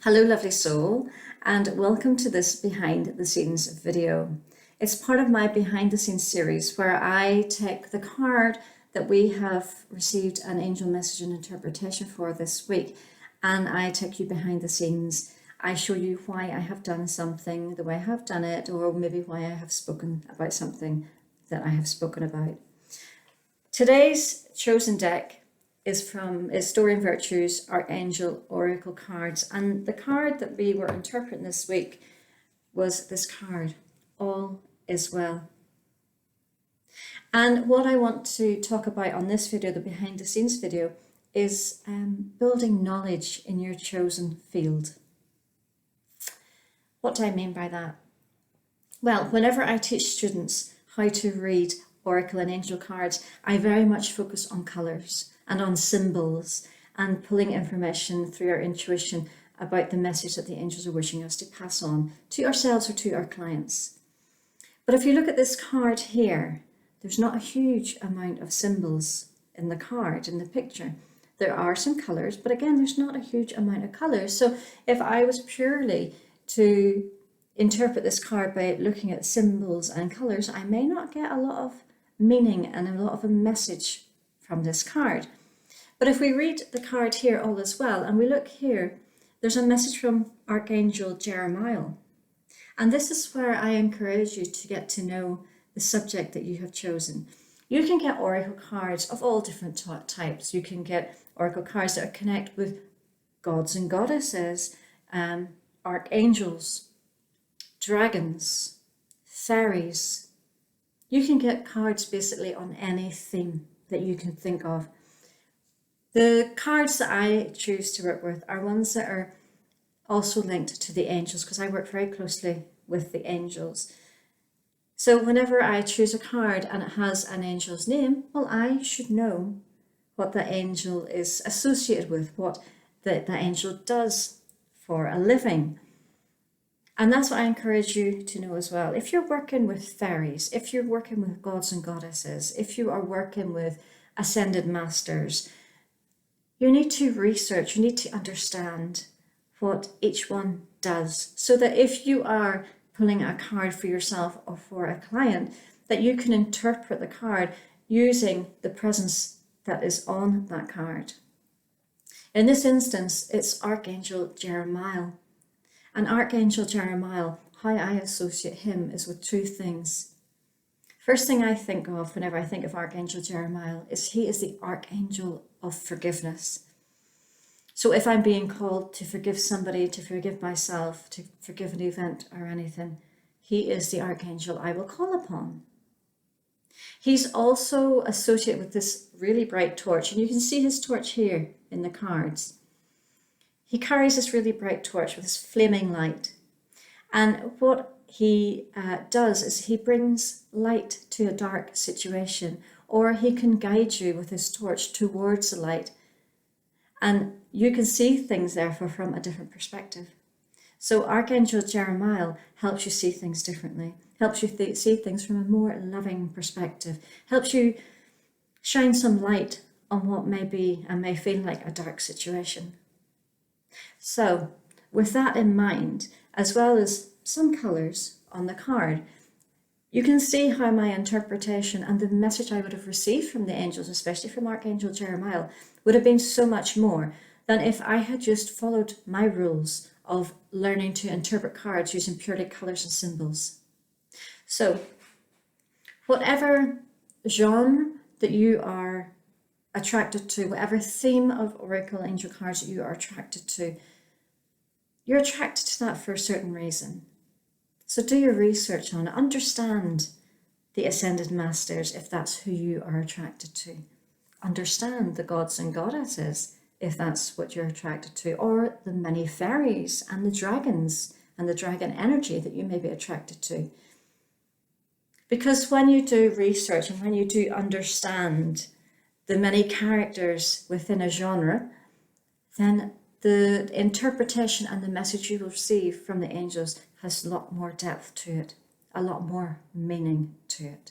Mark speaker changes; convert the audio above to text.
Speaker 1: Hello lovely soul, and welcome to this behind the scenes video. It's part of my behind the scenes series where I take the card that we have received an angel message and interpretation for this week, and I take you behind the scenes. I show you why I have done something the way I have done it, or maybe why I have spoken about something that I have spoken about. Today's chosen deck is from Story and Virtues Archangel Oracle cards, and the card that we were interpreting this week was this card, All is Well. And what I want to talk about on this video, the behind the scenes video, is building knowledge in your chosen field. What do I mean by that? Well, whenever I teach students how to read Oracle and Angel cards, I very much focus on colours and on symbols and pulling information through our intuition about the message that the angels are wishing us to pass on to ourselves or to our clients. But if you look at this card here, there's not a huge amount of symbols in the card, in the picture. There are some colours, but again, there's not a huge amount of colours. So if I was purely to interpret this card by looking at symbols and colours, I may not get a lot of meaning and a lot of a message from this card. But if we read the card here, All is Well, and we look here, there's a message from Archangel Jeremiah. And this is where I encourage you to get to know the subject that you have chosen. You can get oracle cards of all different types. You can get oracle cards that are connect with gods and goddesses, archangels, dragons, fairies. You can get cards basically on any theme that you can think of. The cards that I choose to work with are ones that are also linked to the angels, because I work very closely with the angels. So whenever I choose a card and it has an angel's name, well, I should know what the angel is associated with, what the angel does for a living. And that's what I encourage you to know as well. If you're working with fairies, if you're working with gods and goddesses, if you are working with ascended masters, you need to research, you need to understand what each one does, so that if you are pulling a card for yourself or for a client, that you can interpret the card using the presence that is on that card. In this instance, it's Archangel Jeremiah. And Archangel Jeremiah, how I associate him is with two things. First thing I think of whenever I think of Archangel Jeremiah is he is the Archangel of forgiveness. So if I'm being called to forgive somebody, to forgive myself, to forgive an event or anything, he is the Archangel I will call upon. He's also associated with this really bright torch, and you can see his torch here in the cards. He carries this really bright torch with this flaming light. And what he does is he brings light to a dark situation, or he can guide you with his torch towards the light. And you can see things therefore from a different perspective. So Archangel Jeremiah helps you see things differently, helps you see things from a more loving perspective, helps you shine some light on what may be and may feel like a dark situation. So with that in mind, as well as some colours on the card, you can see how my interpretation and the message I would have received from the angels, especially from Archangel Jeremiah, would have been so much more than if I had just followed my rules of learning to interpret cards using purely colours and symbols. So whatever genre that you are attracted to, whatever theme of oracle angel cards that you are attracted to, you're attracted to that for a certain reason. So do your research on it. Understand the ascended masters if that's who you are attracted to. Understand the gods and goddesses if that's what you're attracted to, or the many fairies and the dragons and the dragon energy that you may be attracted to. Because when you do research and when you do understand the many characters within a genre, then the interpretation and the message you will receive from the angels has a lot more depth to it, a lot more meaning to it.